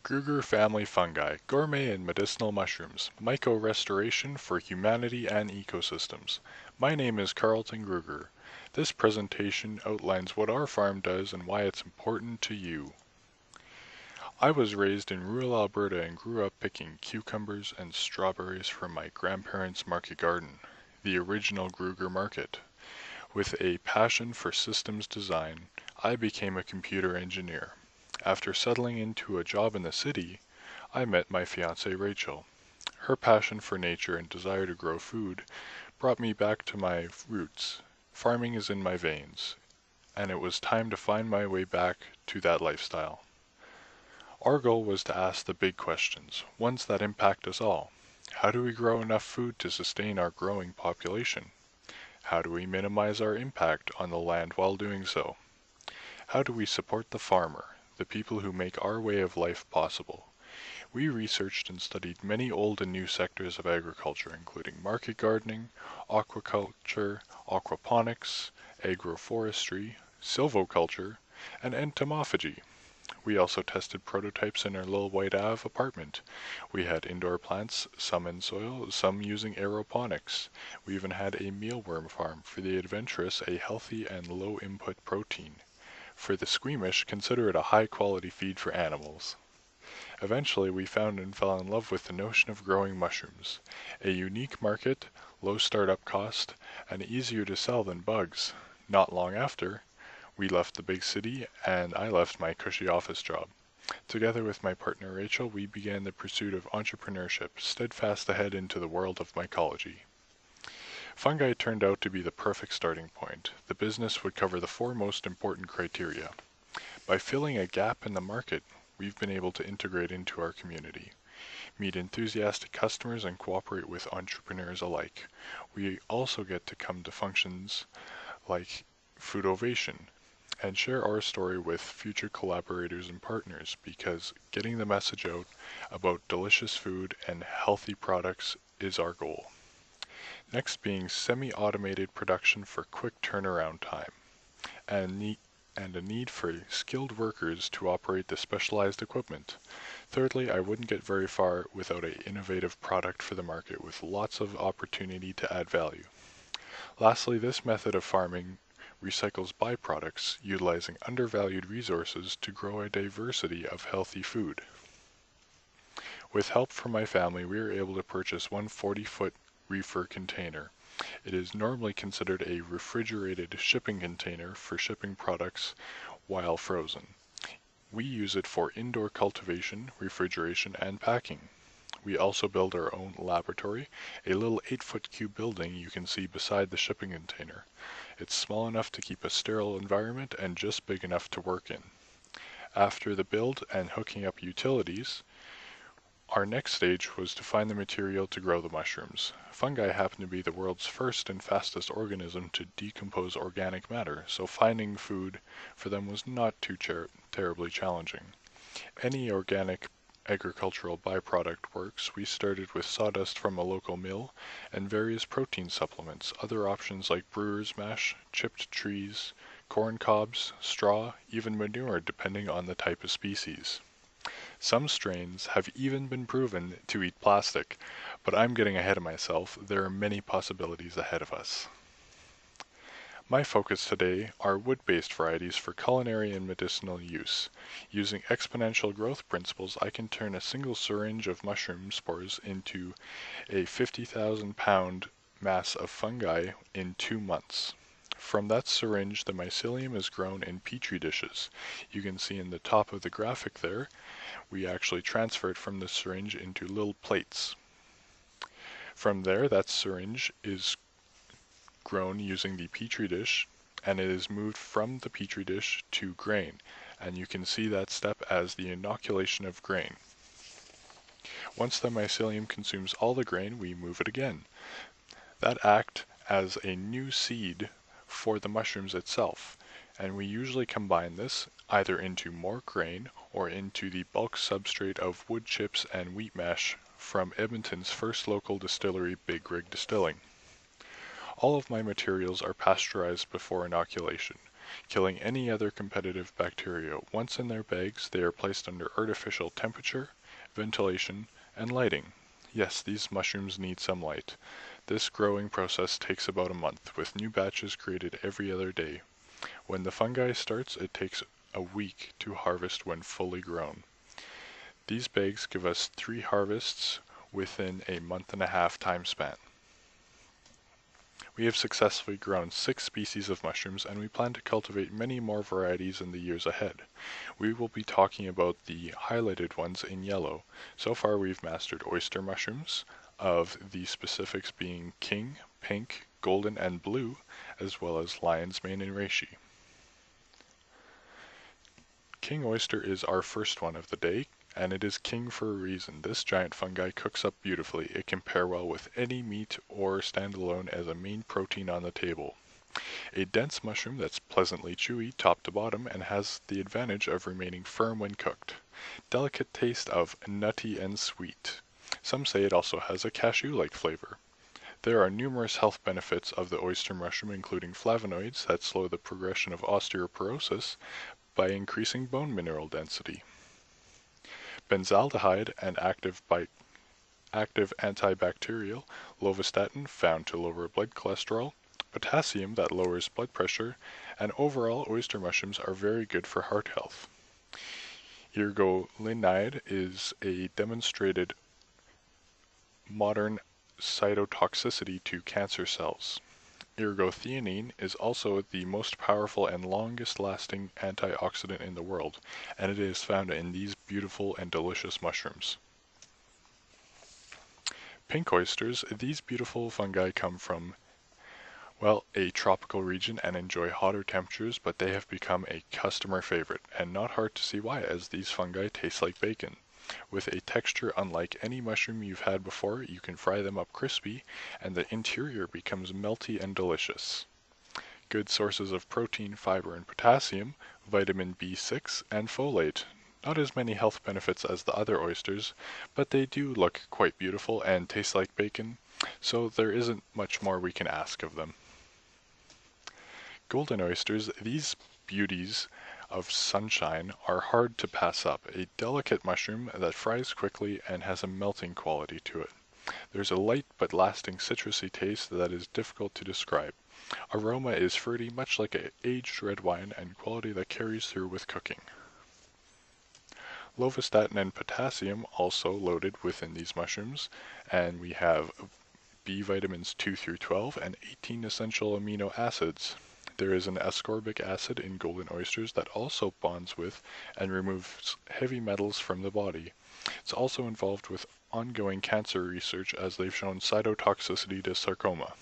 Gruger family fungi, gourmet and medicinal mushrooms, myco-restoration for humanity and ecosystems. My name is Carlton Gruger. This presentation outlines what our farm does and why it's important to you. I was raised in rural Alberta and grew up picking cucumbers and strawberries from my grandparents' market garden, the original Gruger market. With a passion for systems design, I became a computer engineer. After settling into a job in the city, I met my fiancée Rachel. Her passion for nature and desire to grow food brought me back to my roots. Farming is in my veins, and it was time to find my way back to that lifestyle. Our goal was to ask the big questions, ones that impact us all. How do we grow enough food to sustain our growing population? How do we minimize our impact on the land while doing so? How do we support the farmer, the people who make our way of life possible? We researched and studied many old and new sectors of agriculture, including market gardening, aquaculture, aquaponics, agroforestry, silviculture, and entomophagy. We also tested prototypes in our Lil White Ave apartment. We had indoor plants, some in soil, some using aeroponics. We even had a mealworm farm for the adventurous, a healthy and low input protein. For the squeamish, consider it a high quality feed for animals. Eventually, we found and fell in love with the notion of growing mushrooms. A unique market, low startup cost, and easier to sell than bugs. Not long after, we left the big city and I left my cushy office job. Together with my partner Rachel, we began the pursuit of entrepreneurship, steadfast ahead into the world of mycology. Fungi turned out to be the perfect starting point. The business would cover the four most important criteria. By filling a gap in the market, we've been able to integrate into our community, meet enthusiastic customers, and cooperate with entrepreneurs alike. We also get to come to functions like Food Ovation and share our story with future collaborators and partners, because getting the message out about delicious food and healthy products is our goal. Next being semi-automated production for quick turnaround time, and a need for skilled workers to operate the specialized equipment. Thirdly, I wouldn't get very far without an innovative product for the market with lots of opportunity to add value. Lastly, this method of farming recycles byproducts, utilizing undervalued resources to grow a diversity of healthy food. With help from my family, we were able to purchase one 40-foot reefer container. It is normally considered a refrigerated shipping container for shipping products while frozen. We use it for indoor cultivation, refrigeration, and packing. We also build our own laboratory, a little 8-foot cube building you can see beside the shipping container. It's small enough to keep a sterile environment and just big enough to work in. After the build and hooking up utilities, our next stage was to find the material to grow the mushrooms. Fungi happen to be the world's first and fastest organism to decompose organic matter, so finding food for them was not too terribly challenging. Any organic agricultural byproduct works. We started with sawdust from a local mill and various protein supplements, other options like brewer's mash, chipped trees, corn cobs, straw, even manure depending on the type of species. Some strains have even been proven to eat plastic, but I'm getting ahead of myself. There are many possibilities ahead of us. My focus today are wood-based varieties for culinary and medicinal use. Using exponential growth principles, I can turn a single syringe of mushroom spores into a 50,000-pound mass of fungi in 2 months. From that syringe, the mycelium is grown in petri dishes. You can see in the top of the graphic there, we actually transfer it from the syringe into little plates. From there, that syringe is grown using the petri dish, and it is moved from the petri dish to grain, and you can see that step as the inoculation of grain. Once the mycelium consumes all the grain, we move it again. That acts as a new seed for the mushrooms itself, and we usually combine this either into more grain or into the bulk substrate of wood chips and wheat mash from Edmonton's first local distillery, Big Rig Distilling. All of my materials are pasteurized before inoculation. killing any other competitive bacteria. Once in their bags, they are placed under artificial temperature, ventilation, and lighting. Yes, these mushrooms need some light. This growing process takes about a month, with new batches created every other day. When the fungi starts, it takes a week to harvest when fully grown. These bags give us 3 harvests within a month-and-a-half time span. We have successfully grown 6 species of mushrooms, and we plan to cultivate many more varieties in the years ahead. We will be talking about the highlighted ones in yellow. So far we've mastered oyster mushrooms, of the specifics being king, pink, golden, and blue, as well as lion's mane and reishi. King oyster is our first one of the day, and it is king for a reason. This giant fungi cooks up beautifully. It can pair well with any meat or stand alone as a main protein on the table. A dense mushroom that's pleasantly chewy top to bottom and has the advantage of remaining firm when cooked. Delicate taste of nutty and sweet. Some say it also has a cashew-like flavor. There are numerous health benefits of the oyster mushroom, including flavonoids that slow the progression of osteoporosis by increasing bone mineral density. Benzaldehyde, an active antibacterial, lovastatin, found to lower blood cholesterol, potassium that lowers blood pressure, and overall oyster mushrooms are very good for heart health. Ergolinide is a demonstrated modern cytotoxicity to cancer cells. Ergothioneine is also the most powerful and longest-lasting antioxidant in the world, and it is found in these beautiful and delicious mushrooms. Pink oysters, these beautiful fungi come from, well, a tropical region and enjoy hotter temperatures, but they have become a customer favorite, and not hard to see why, as these fungi taste like bacon. With a texture unlike any mushroom you've had before, you can fry them up crispy, and the interior becomes melty and delicious. Good sources of protein, fiber, and potassium, vitamin B6, and folate. Not as many health benefits as the other oysters, but they do look quite beautiful and taste like bacon, so there isn't much more we can ask of them. Golden oysters, these beauties of sunshine, are hard to pass up. A delicate mushroom that fries quickly and has a melting quality to it. There's a light but lasting citrusy taste that is difficult to describe. Aroma is fruity, much like an aged red wine, and quality that carries through with cooking. Lovastatin and potassium also loaded within these mushrooms, and we have B vitamins 2 through 12 and 18 essential amino acids. There is an ascorbic acid in golden oysters that also bonds with and removes heavy metals from the body. It's also involved with ongoing cancer research, as they've shown cytotoxicity to sarcoma.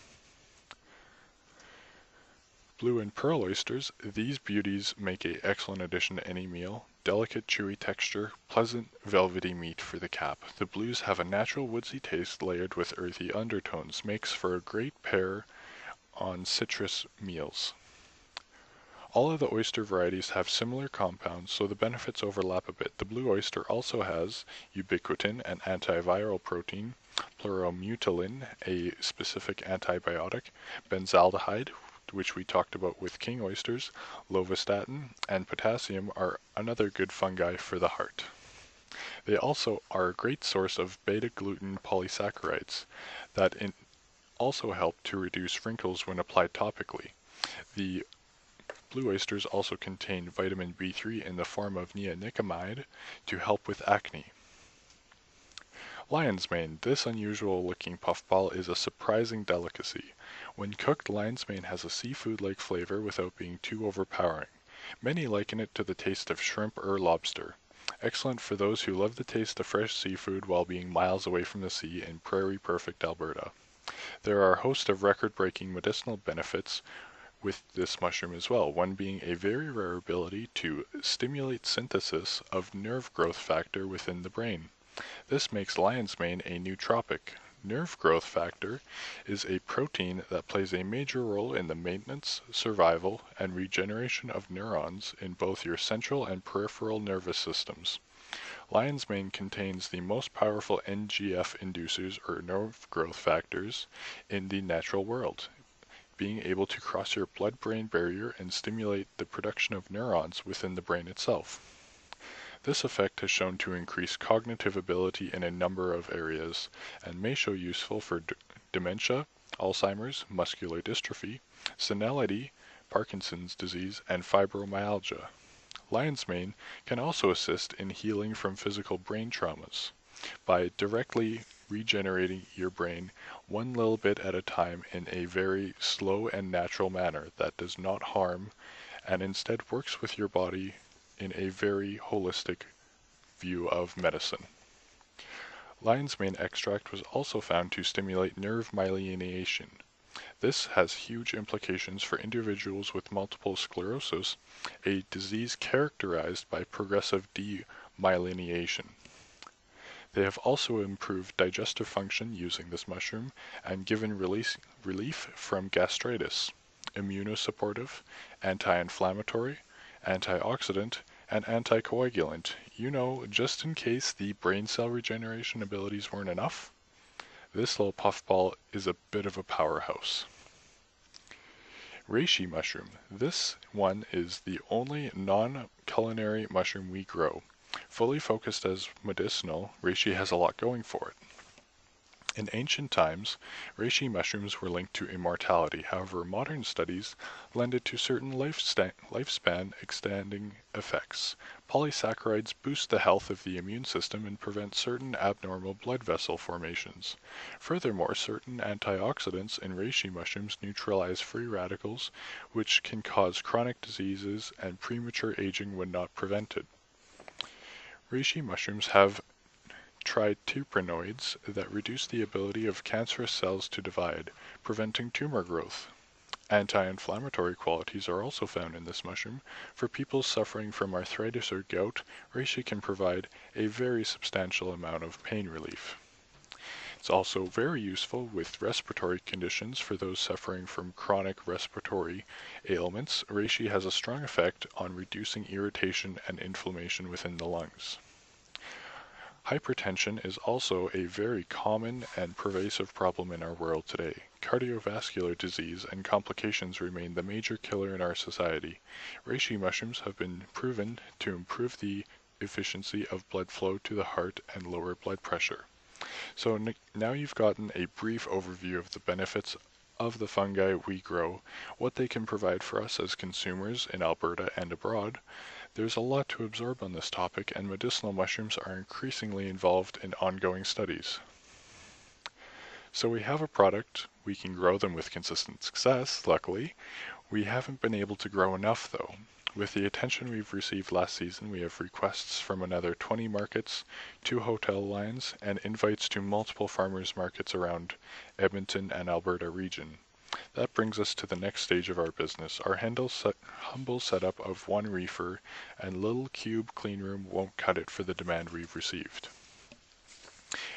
Blue and pearl oysters, these beauties make an excellent addition to any meal. Delicate chewy texture, pleasant velvety meat for the cap. The blues have a natural woodsy taste layered with earthy undertones, makes for a great pair on citrus meals. All of the oyster varieties have similar compounds, so the benefits overlap a bit. The blue oyster also has ubiquitin, an antiviral protein, pleuromucilin, a specific antibiotic, benzaldehyde, which we talked about with king oysters, lovastatin, and potassium are another good fungi for the heart. They also are a great source of beta-glucan polysaccharides that also help to reduce wrinkles when applied topically. The blue oysters also contain vitamin B3 in the form of neonicotinoid to help with acne. Lion's mane. This unusual looking puffball is a surprising delicacy. When cooked, lion's mane has a seafood-like flavor without being too overpowering. Many liken it to the taste of shrimp or lobster. Excellent for those who love the taste of fresh seafood while being miles away from the sea in prairie-perfect Alberta. There are a host of record-breaking medicinal benefits with this mushroom as well, one being a very rare ability to stimulate synthesis of nerve growth factor within the brain. This makes lion's mane a nootropic. Nerve growth factor is a protein that plays a major role in the maintenance, survival, and regeneration of neurons in both your central and peripheral nervous systems. Lion's mane contains the most powerful NGF inducers or nerve growth factors in the natural world, being able to cross your blood-brain barrier and stimulate the production of neurons within the brain itself. This effect has shown to increase cognitive ability in a number of areas and may show useful for dementia, Alzheimer's, muscular dystrophy, senility, Parkinson's disease, and fibromyalgia. Lion's mane can also assist in healing from physical brain traumas by directly regenerating your brain one little bit at a time in a very slow and natural manner that does not harm and instead works with your body in a very holistic view of medicine. Lion's mane extract was also found to stimulate nerve myelination. This has huge implications for individuals with multiple sclerosis, a disease characterized by progressive demyelination. They have also improved digestive function using this mushroom and given relief from gastritis, immunosupportive, anti-inflammatory, antioxidant, and anticoagulant. You know, just in case the brain cell regeneration abilities weren't enough, this little puffball is a bit of a powerhouse. Reishi mushroom. This one is the only non-culinary mushroom we grow. Fully focused as medicinal, reishi has a lot going for it. In ancient times, reishi mushrooms were linked to immortality. However, modern studies lend it to certain lifespan extending effects. Polysaccharides boost the health of the immune system and prevent certain abnormal blood vessel formations. Furthermore, certain antioxidants in reishi mushrooms neutralize free radicals, which can cause chronic diseases and premature aging when not prevented. Reishi mushrooms have triterpenoids that reduce the ability of cancerous cells to divide, preventing tumor growth. Anti-inflammatory qualities are also found in this mushroom. For people suffering from arthritis or gout, reishi can provide a very substantial amount of pain relief. It's also very useful with respiratory conditions for those suffering from chronic respiratory ailments. Reishi has a strong effect on reducing irritation and inflammation within the lungs. Hypertension is also a very common and pervasive problem in our world today. Cardiovascular disease and complications remain the major killer in our society. Reishi mushrooms have been proven to improve the efficiency of blood flow to the heart and lower blood pressure. So now you've gotten a brief overview of the benefits of the fungi we grow, what they can provide for us as consumers in Alberta and abroad. There's a lot to absorb on this topic, and medicinal mushrooms are increasingly involved in ongoing studies. So we have a product, we can grow them with consistent success, luckily. We haven't been able to grow enough though. With the attention we've received last season, we have requests from another 20 markets, 2 hotel lines, and invites to multiple farmers markets around Edmonton and Alberta region. That brings us to the next stage of our business. Our humble setup of 1 reefer and little cube cleanroom won't cut it for the demand we've received.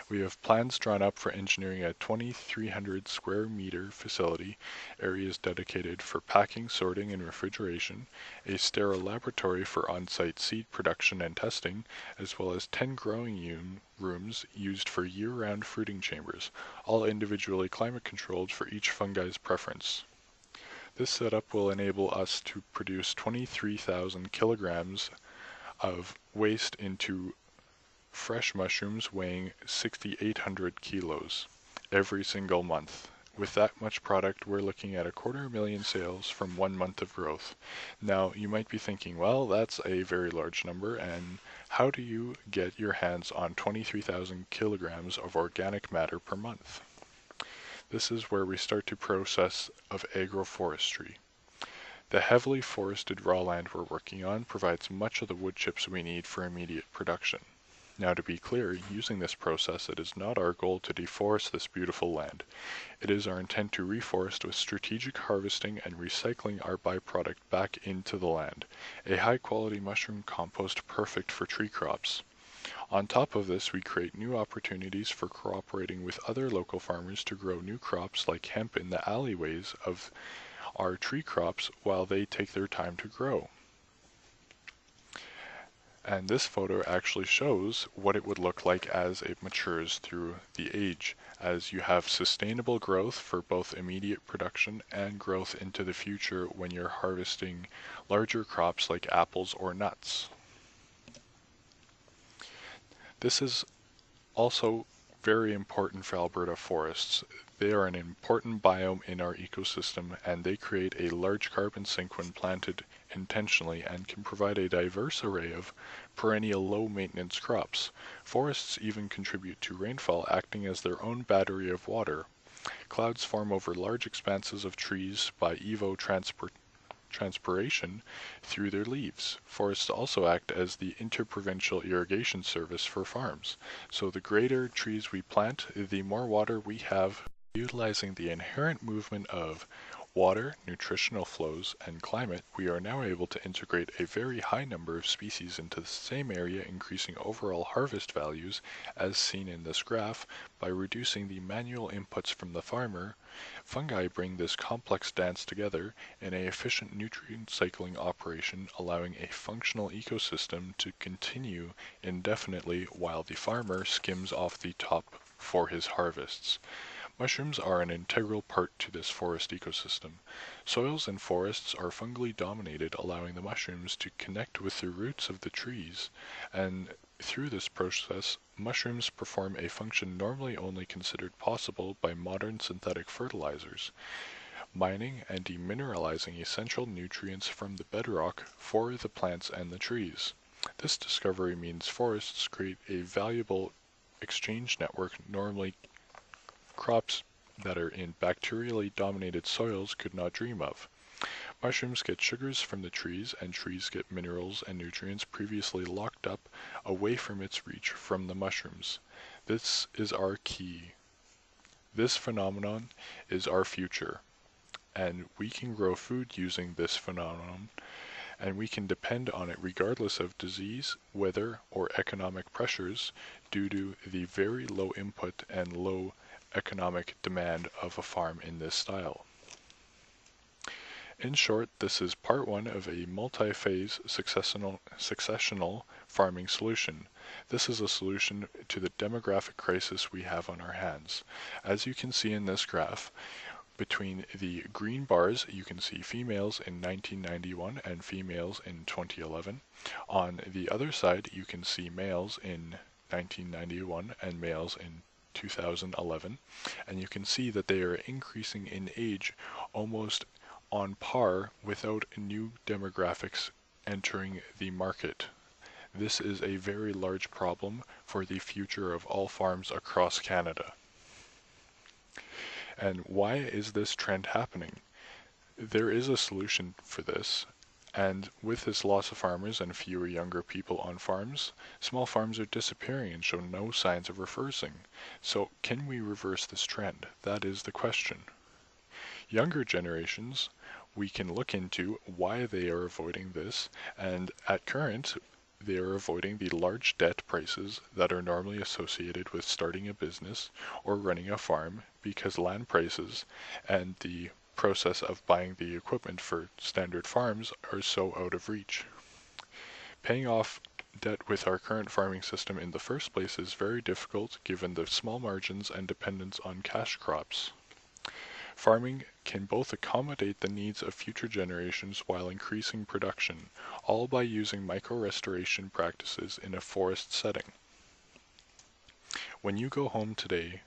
We have plans drawn up for engineering a 2,300 square meter facility, areas dedicated for packing, sorting, and refrigeration, a sterile laboratory for on-site seed production and testing, as well as 10 growing rooms used for year-round fruiting chambers, all individually climate-controlled for each fungi's preference. This setup will enable us to produce 23,000 kilograms of waste into fresh mushrooms weighing 6,800 kilos every single month. With that much product, we're looking at 250,000 sales from 1 month of growth. Now, you might be thinking, well, that's a very large number, and how do you get your hands on 23,000 kilograms of organic matter per month? This is where we start to process of agroforestry. The heavily forested raw land we're working on provides much of the wood chips we need for immediate production. Now, to be clear, using this process, it is not our goal to deforest this beautiful land. It is our intent to reforest with strategic harvesting and recycling our byproduct back into the land, a high-quality mushroom compost perfect for tree crops. On top of this, we create new opportunities for cooperating with other local farmers to grow new crops like hemp in the alleyways of our tree crops while they take their time to grow. And this photo actually shows what it would look like as it matures through the age, as you have sustainable growth for both immediate production and growth into the future when you're harvesting larger crops like apples or nuts. This is also very important for Alberta forests. They are an important biome in our ecosystem, and they create a large carbon sink when planted intentionally and can provide a diverse array of perennial low-maintenance crops. Forests even contribute to rainfall, acting as their own battery of water. Clouds form over large expanses of trees by transpiration through their leaves. Forests also act as the interprovincial irrigation service for farms. So the greater trees we plant, the more water we have. Utilizing the inherent movement of water, nutritional flows, and climate, we are now able to integrate a very high number of species into the same area, increasing overall harvest values, as seen in this graph, by reducing the manual inputs from the farmer. Fungi bring this complex dance together in an efficient nutrient cycling operation, allowing a functional ecosystem to continue indefinitely while the farmer skims off the top for his harvests. Mushrooms are an integral part to this forest ecosystem. Soils in forests are fungally dominated, allowing the mushrooms to connect with the roots of the trees, and through this process, mushrooms perform a function normally only considered possible by modern synthetic fertilizers, mining and demineralizing essential nutrients from the bedrock for the plants and the trees. This discovery means forests create a valuable exchange network normally crops that are in bacterially dominated soils could not dream of. Mushrooms get sugars from the trees, and trees get minerals and nutrients previously locked up away from its reach from the mushrooms. This is our key. This phenomenon is our future, and we can grow food using this phenomenon, and we can depend on it regardless of disease, weather, or economic pressures due to the very low input and low economic demand of a farm in this style. In short, this is part one of a multi-phase successional farming solution. This is a solution to the demographic crisis we have on our hands. As you can see in this graph, between the green bars, you can see females in 1991 and females in 2011. On the other side, you can see males in 1991 and males in 2011, and you can see that they are increasing in age almost on par without new demographics entering the market. This is a very large problem for the future of all farms across Canada. And why is this trend happening? There is a solution for this. And with this loss of farmers and fewer younger people on farms, small farms are disappearing and show no signs of reversing. So can we reverse this trend? That is the question. Younger generations, we can look into why they are avoiding this, and at current, they are avoiding the large debt prices that are normally associated with starting a business or running a farm, because land prices and the process of buying the equipment for standard farms are so out of reach. Paying off debt with our current farming system in the first place is very difficult given the small margins and dependence on cash crops. Farming can both accommodate the needs of future generations while increasing production, all by using micro-restoration practices in a forest setting. When you go home today,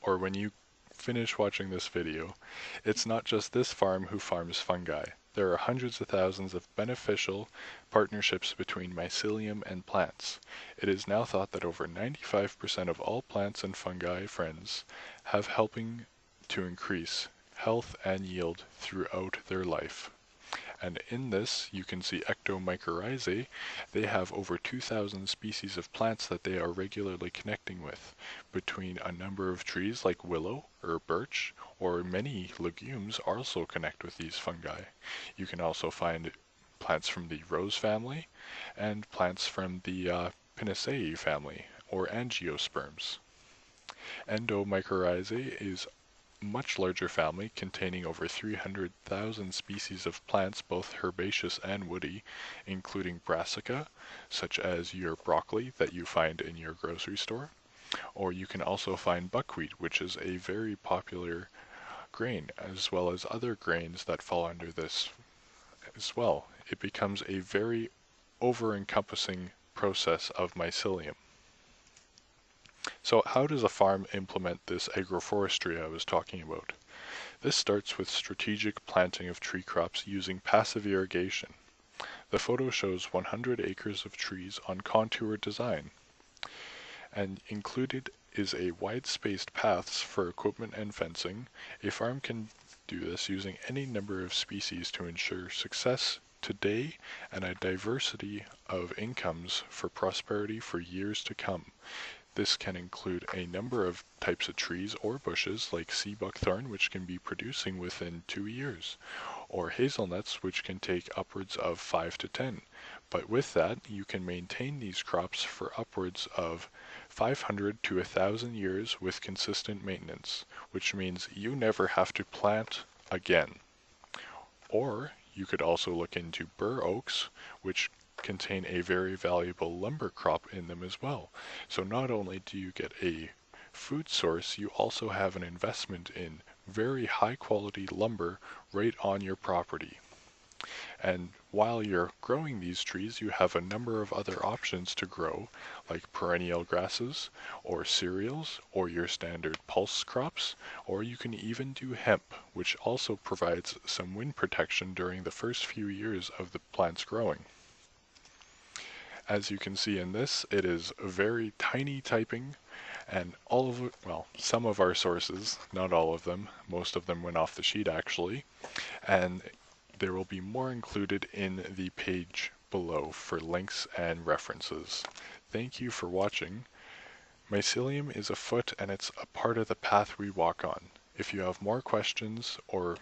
or when you finish watching this video, it's not just this farm who farms fungi. There are hundreds of thousands of beneficial partnerships between mycelium and plants. It is now thought that over 95% of all plants and fungi friends have helping to increase health and yield throughout their life. And in this, you can see ectomycorrhizae. They have over 2,000 species of plants that they are regularly connecting with, between a number of trees like willow or birch, or many legumes also connect with these fungi. You can also find plants from the rose family and plants from the Pinaceae family, or angiosperms. Endomycorrhizae is much larger family containing over 300,000 species of plants, both herbaceous and woody, including brassica, such as your broccoli that you find in your grocery store. Or you can also find buckwheat, which is a very popular grain, as well as other grains that fall under this as well. It becomes a very over-encompassing process of mycelium. So how does a farm implement this agroforestry I was talking about? This starts with strategic planting of tree crops using passive irrigation. The photo shows 100 acres of trees on contour design, and included is a wide-spaced paths for equipment and fencing. A farm can do this using any number of species to ensure success today and a diversity of incomes for prosperity for years to come. This can include a number of types of trees or bushes like sea buckthorn, which can be producing within 2 years, or hazelnuts, which can take upwards of 5 to 10. But with that, you can maintain these crops for upwards of 500 to 1,000 years with consistent maintenance, which means you never have to plant again. Or you could also look into bur oaks, which contain a very valuable lumber crop in them as well. So not only do you get a food source, you also have an investment in very high quality lumber right on your property. And while you're growing these trees, you have a number of other options to grow, like perennial grasses, or cereals, or your standard pulse crops, or you can even do hemp, which also provides some wind protection during the first few years of the plant's growing. As you can see in this, it is very tiny typing, and some of our sources, not all of them, most of them went off the sheet actually, and there will be more included in the page below for links and references. Thank you for watching. Mycelium is afoot and it's a part of the path we walk on. If you have more questions or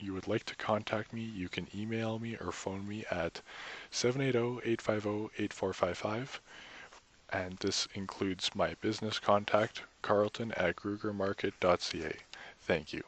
you would like to contact me, you can email me or phone me at 780-850-8455. And this includes my business contact, Carlton at grugermarket.ca. Thank you.